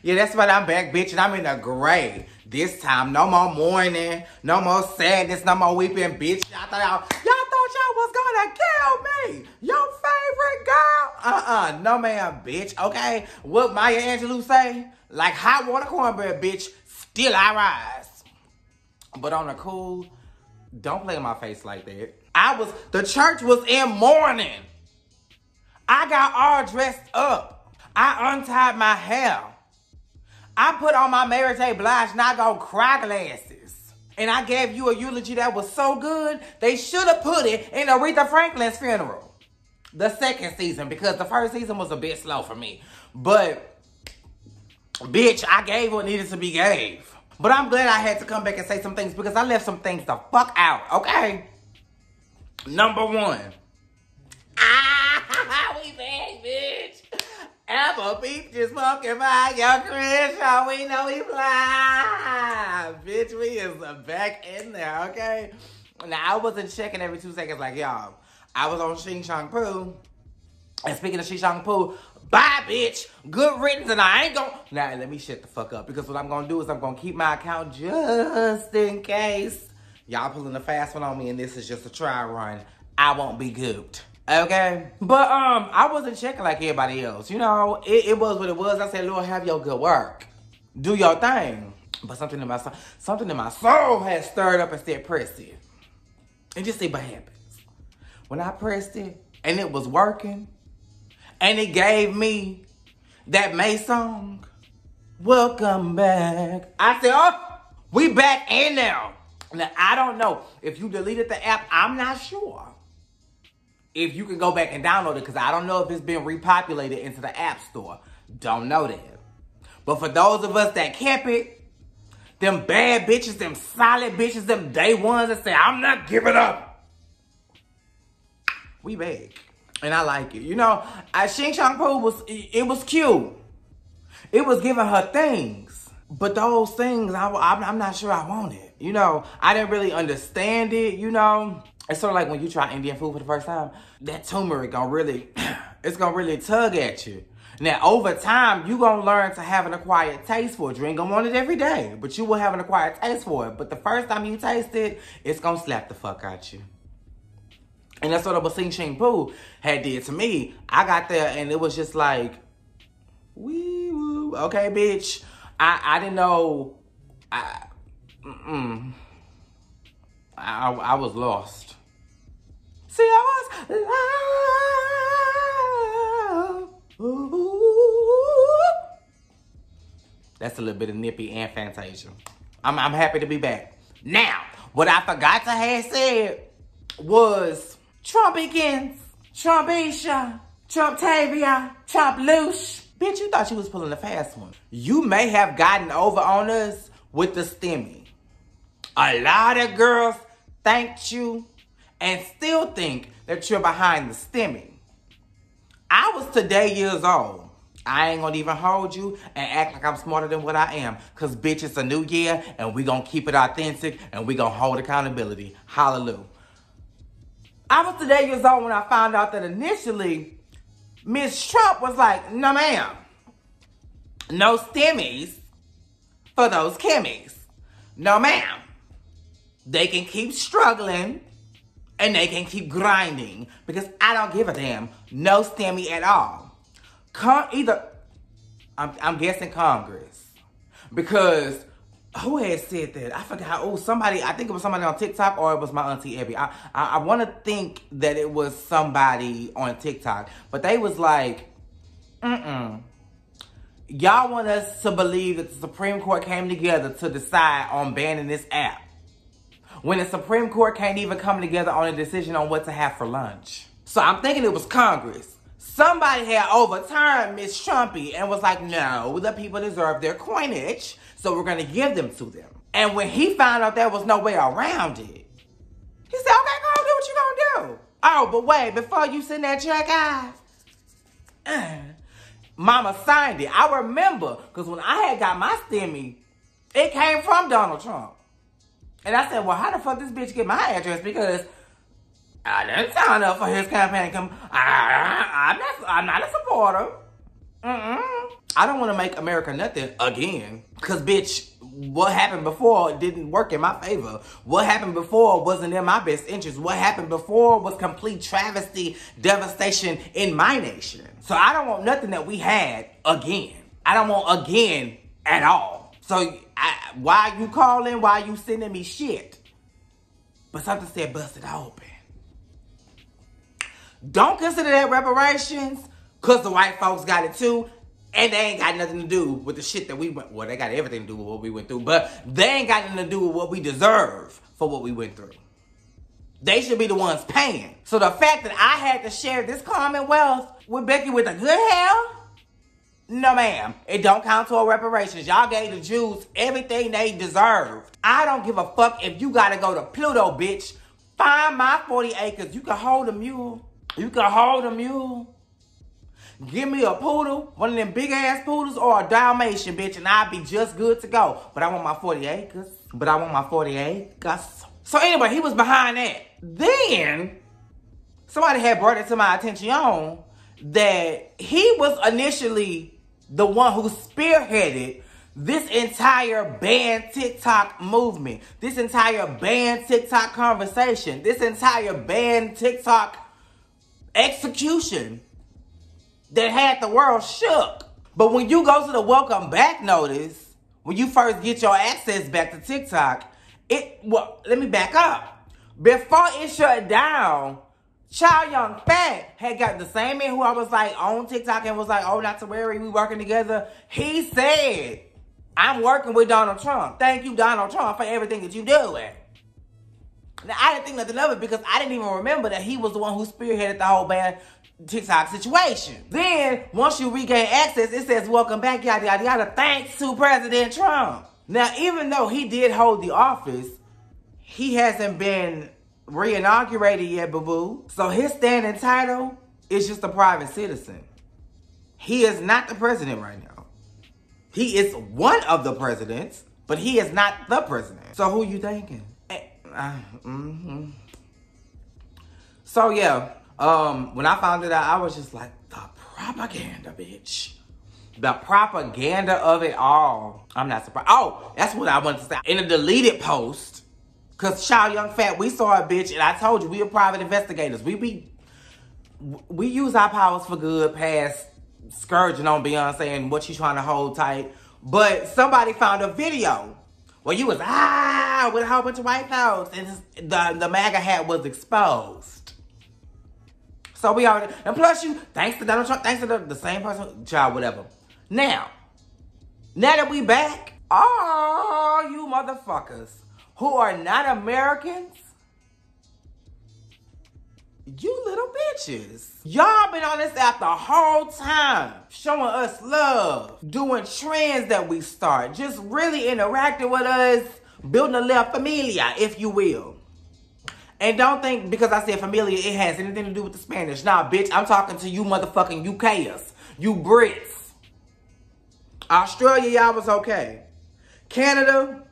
Yeah, that's right, I'm back, bitch, and I'm in the gray. This time, no more mourning, no more sadness, no more weeping, bitch. Y'all thought y'all was gonna kill me. Your favorite girl. No ma'am, bitch, okay? What Maya Angelou say? Like hot water cornbread, bitch, still I rise. But on the cool, don't play in my face like that. The church was in mourning. I got all dressed up. I untied my hair. I put on my Mary J. Blige Not Gonna Cry glasses. And I gave you a eulogy that was so good, they should have put it in Aretha Franklin's funeral. The second season, because the first season was a bit slow for me. But, bitch, I gave what needed to be gave. But I'm glad I had to come back and say some things because I left some things the fuck out, okay? Number one. We back, bitch. Apple Beef just smoking by your Crenshaw. We know we fly. Bitch, we is back in there, okay? Now, I wasn't checking every 2 seconds like y'all. I was on Xing Shang Pu. And speaking of Xing Shang Pu, bye, bitch. Good riddance, and I ain't gonna... Now, let me shut the fuck up. Because what I'm gonna do is I'm gonna keep my account just in case y'all pulling a fast one on me and this is just a try run. I won't be gooped. Okay? But, I wasn't checking like everybody else. You know, it was what it was. I said, Lord, have your good work. Do your thing. But something in my soul has stirred up and said, press it. And just see what happens. When I pressed it, and it was working, and it gave me that May song, welcome back. I said, oh, we back in now. Now, I don't know. If you deleted the app, I'm not sure if you can go back and download it, because I don't know if it's been repopulated into the App Store. Don't know that. But for those of us that kept it, them bad bitches, them solid bitches, them day ones that say, I'm not giving up. We back. And I like it. You know, Xing Shang Pu was cute. It was giving her things. But those things, I'm not sure I wanted. You know, I didn't really understand it, you know. It's sort of like when you try Indian food for the first time, that turmeric it's gonna really tug at you. Now, over time, you gonna learn to have an acquired taste for it. You ain't gonna want it every day, but you will have an acquired taste for it. But the first time you taste it, it's gonna slap the fuck out you. And that's what Xing Shang Pu had did to me. I got there and it was just like, wee woo. Okay, bitch. I didn't know. I was lost. See, I was lost. Ooh. That's a little bit of Nippy and Fantasia. I'm happy to be back. Now, what I forgot to have said was Trumpikins, Trumpisha, Trumptavia, Trump Lush. Bitch, you thought you was pulling a fast one. You may have gotten over on us with the stimmy. A lot of girls thanked you and still think that you're behind the stimmy. I was today years old. I ain't gonna even hold you and act like I'm smarter than what I am. Cause bitch, it's a new year and we gonna keep it authentic and we gonna hold accountability. Hallelujah. I was today years old when I found out that initially Miss Trump was like, no ma'am, no stimmies for those Kimmies. No ma'am. They can keep struggling and they can keep grinding because I don't give a damn. No stimmy at all. I'm guessing Congress. Because who had said that? I forgot. Oh, somebody, I think it was somebody on TikTok or it was my auntie Abby. I want to think that it was somebody on TikTok. But they was like, y'all want us to believe that the Supreme Court came together to decide on banning this app, when the Supreme Court can't even come together on a decision on what to have for lunch. So I'm thinking it was Congress. Somebody had overturned Miss Trumpy and was like, no, the people deserve their coinage, so we're going to give them to them. And when he found out there was no way around it, he said, okay, go do what you going to do. Oh, but wait, before you send that check out, Mama signed it. I remember, because when I had got my stimmy, it came from Donald Trump. And I said, well, how the fuck this bitch get my address? Because I didn't sign up for his campaign. I'm not a supporter. I don't want to make America nothing again. Because, bitch, what happened before didn't work in my favor. What happened before wasn't in my best interest. What happened before was complete travesty, devastation in my nation. So I don't want nothing that we had again. I don't want again at all. So why you calling? Why you sending me shit? But something said bust it open. Don't consider that reparations, because the white folks got it too. And they ain't got nothing to do with the shit that we went. Well, they got everything to do with what we went through. But they ain't got nothing to do with what we deserve for what we went through. They should be the ones paying. So the fact that I had to share this Commonwealth with Becky with a good hair, no ma'am. It don't count toward reparations. Y'all gave the Jews everything they deserved. I don't give a fuck if you gotta go to Pluto, bitch. Find my 40 acres. You can hold a mule. You can hold a mule. Give me a poodle, one of them big ass poodles, or a Dalmatian, bitch, and I'll be just good to go. But I want my 40 acres. So anyway, he was behind that. Then, somebody had brought it to my attention that he was initially the one who spearheaded this entire ban TikTok movement, this entire ban TikTok conversation, this entire ban TikTok execution that had the world shook. But when you go to the welcome back notice, when you first get your access back to TikTok, let me back up. Before it shut down, Child Young Fat had got the same man who I was like on TikTok and was like, oh, not to worry, we working together. He said, I'm working with Donald Trump. Thank you, Donald Trump, for everything that you doing. Now, I didn't think nothing of it because I didn't even remember that he was the one who spearheaded the whole ban TikTok situation. Then, once you regain access, it says, welcome back, yada, yada, yada, thanks to President Trump. Now, even though he did hold the office, he hasn't been re-inaugurated yet, boo-boo. So his standing title is just a private citizen. He is not the president right now. He is one of the presidents, but he is not the president. So who you thinking? So yeah, when I found it out, I was just like, the propaganda, bitch. The propaganda of it all. I'm not surprised. Oh, that's what I wanted to say. In a deleted post, because Child Young Fat, we saw a bitch, and I told you, we are private investigators. We use our powers for good, past scourging on Beyonce and what she's trying to hold tight. But somebody found a video where you was, with a whole bunch of white folks, and the MAGA hat was exposed. So we already, and plus you, thanks to Donald Trump, thanks to the same person, child, whatever. Now that we back, all you motherfuckers who are not Americans, you little bitches. Y'all been on this app the whole time, showing us love, doing trends that we start, just really interacting with us, building a little familia, if you will. And don't think because I said familia, it has anything to do with the Spanish. Nah, bitch, I'm talking to you motherfucking UKers, you Brits. Australia, y'all was okay. Canada,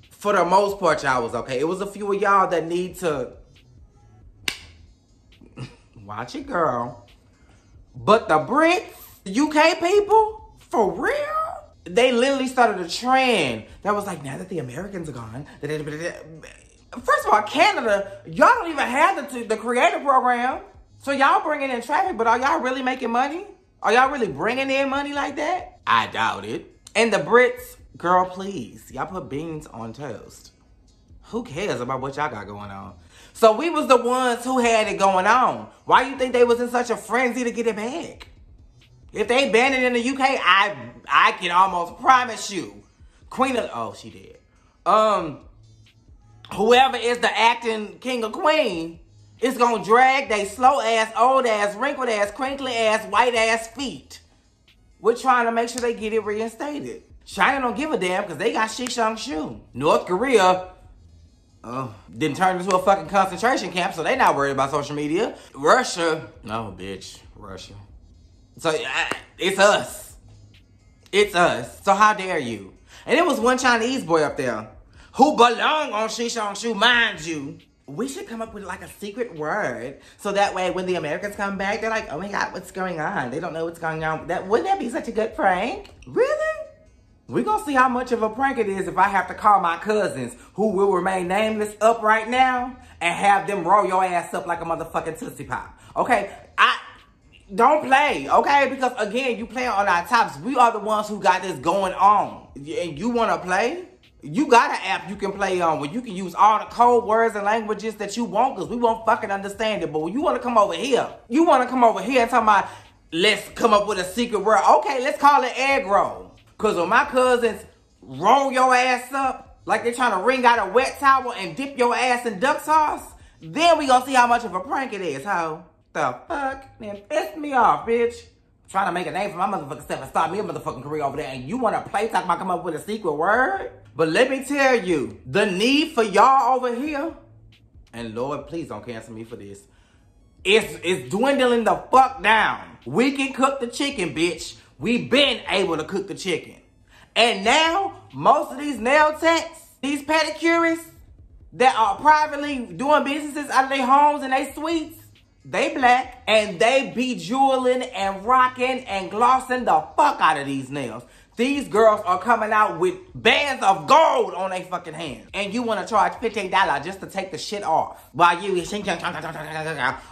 for the most part, y'all was okay. It was a few of y'all that need to watch it, girl. But the Brits, the UK people, for real? They literally started a trend that was like, now that the Americans are gone. First of all, Canada, y'all don't even have the creator program. So y'all bringing in traffic, but are y'all really making money? Are y'all really bringing in money like that? I doubt it. And the Brits, girl, please. Y'all put beans on toast. Who cares about what y'all got going on? So we was the ones who had it going on. Why you think they was in such a frenzy to get it back? If they banned it in the UK, I can almost promise you, she did. Whoever is the acting king or queen is gonna drag they slow ass, old ass, wrinkled ass, crinkly ass, white ass feet. We're trying to make sure they get it reinstated. China don't give a damn because they got Shishangshu. North Korea didn't turn into a fucking concentration camp, so they not worried about social media. Russia, no bitch, Russia. So it's us. It's us. So how dare you? And it was one Chinese boy up there who belonged on Shishangshu, mind you. we should come up with like a secret word. So that way when the Americans come back, they're like, oh my God, what's going on? They don't know what's going on. Wouldn't that be such a good prank? Really? We're gonna see how much of a prank it is if I have to call my cousins, who will remain nameless, up right now and have them roll your ass up like a motherfucking Tootsie Pop. Okay? Don't play, okay? Because again, you playing on our tops. We are the ones who got this going on. And you wanna play? You got an app you can play on where you can use all the code words and languages that you want, because we won't fucking understand it. But when you wanna come over here, and talk about, let's come up with a secret word. Okay, let's call it egg roll. Because when my cousins roll your ass up like they're trying to wring out a wet towel and dip your ass in duck sauce, then we gonna see how much of a prank it is, ho. The fuck? Man, piss me off, bitch. Trying to make a name for my motherfucking self and start me a motherfucking career over there, and you want to play talk about come up with a secret word? But let me tell you, the need for y'all over here, and Lord, please don't cancel me for this, it's dwindling the fuck down. We can cook the chicken, bitch. We've been able to cook the chicken. And now, most of these nail techs, these pedicurists that are privately doing businesses out of their homes and their suites, they black, and they be jeweling and rocking and glossing the fuck out of these nails. These girls are coming out with bands of gold on their fucking hands. And you want to charge $15 just to take the shit off while you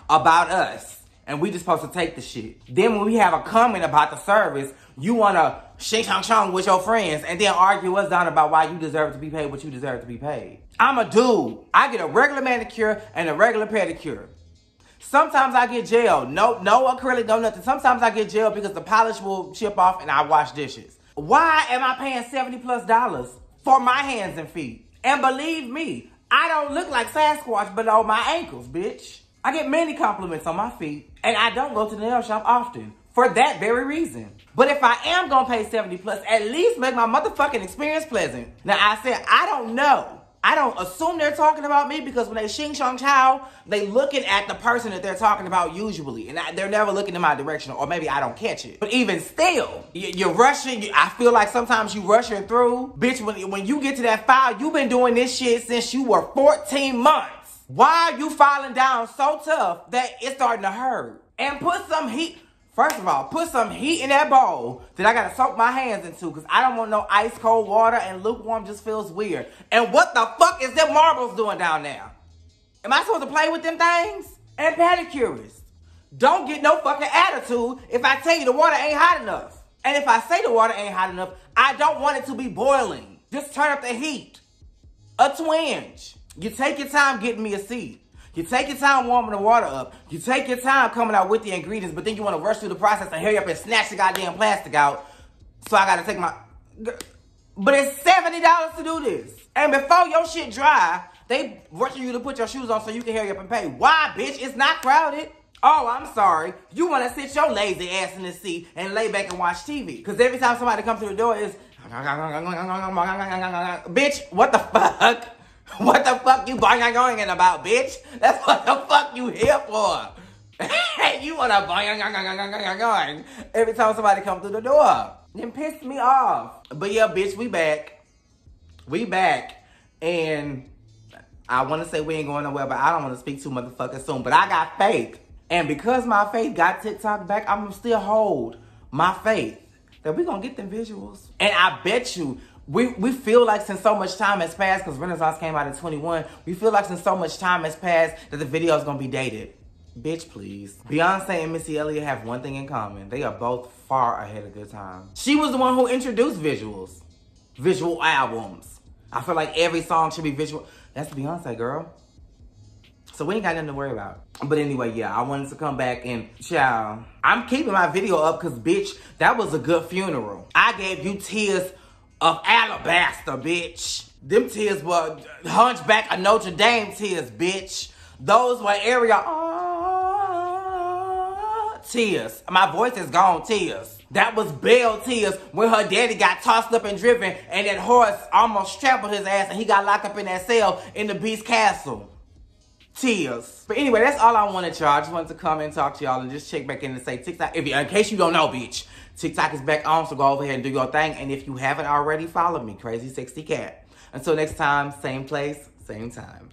about us. And we just supposed to take the shit. Then when we have a comment about the service, you want to shing-shang-shang with your friends and then argue us down about why you deserve to be paid what you deserve to be paid. I'm a dude. I get a regular manicure and a regular pedicure. Sometimes I get gel. No acrylic, no nothing. Sometimes I get gel because the polish will chip off and I wash dishes. Why am I paying $70+ for my hands and feet? And believe me, I don't look like Sasquatch below my ankles, bitch. I get many compliments on my feet, and I don't go to the nail shop often for that very reason. But if I am gonna pay $70+, at least make my motherfucking experience pleasant. Now I said, I don't know. I don't assume they're talking about me because when they shing shong chow, they looking at the person that they're talking about usually. And they're never looking in my direction, or maybe I don't catch it. But even still, you're rushing. I feel like sometimes you rushing through. Bitch, when you get to that file, you've been doing this shit since you were 14 months. Why are you falling down so tough that it's starting to hurt? And put some heat. First of all, put some heat in that bowl that I gotta soak my hands into, because I don't want no ice cold water, and lukewarm just feels weird. And what the fuck is them marbles doing down there? Am I supposed to play with them things? And pedicurists, don't get no fucking attitude if I tell you the water ain't hot enough. And if I say the water ain't hot enough, I don't want it to be boiling. Just turn up the heat. A twinge. You take your time getting me a seat. You take your time warming the water up. You take your time coming out with the ingredients, but then you want to rush through the process and hurry up and snatch the goddamn plastic out. So I got to take my... But it's $70 to do this. And before your shit dry, they rushing you to put your shoes on so you can hurry up and pay. Why, bitch? It's not crowded. Oh, I'm sorry. You want to sit your lazy ass in the seat and lay back and watch TV. Because every time somebody comes through the door, it's... Bitch, what the fuck? What the fuck you going about, bitch? That's what the fuck you here for. You wanna going every time somebody come through the door. Then piss me off. But yeah, bitch, we back. We back. And I wanna say we ain't going nowhere, but I don't wanna speak too motherfucking soon. But I got faith. And because my faith got TikTok back, I'm gonna still hold my faith that we gonna get them visuals. And I bet you, we feel like since so much time has passed, because Renaissance came out in 21, we feel like since so much time has passed that the video is going to be dated. Bitch, please. Beyonce and Missy Elliott have one thing in common. They are both far ahead of their time. She was the one who introduced visuals. Visual albums. I feel like every song should be visual. That's Beyonce, girl. So we ain't got nothing to worry about. But anyway, yeah, I wanted to come back and, child, I'm keeping my video up because, bitch, that was a good funeral. I gave you tears of alabaster, bitch. Them tears were Hunchback of Notre Dame tears, bitch. Those were area tears. My voice is gone tears. That was Belle tears when her daddy got tossed up and driven and that horse almost trampled his ass and he got locked up in that cell in the Beast Castle. Tears. But anyway, that's all I wanted, y'all. I just wanted to come and talk to y'all and just check back in and say TikTok. In case you don't know, bitch, TikTok is back on, so go over here and do your thing. And if you haven't already, follow me, Crazy Sexy Cat. Until next time, same place, same time.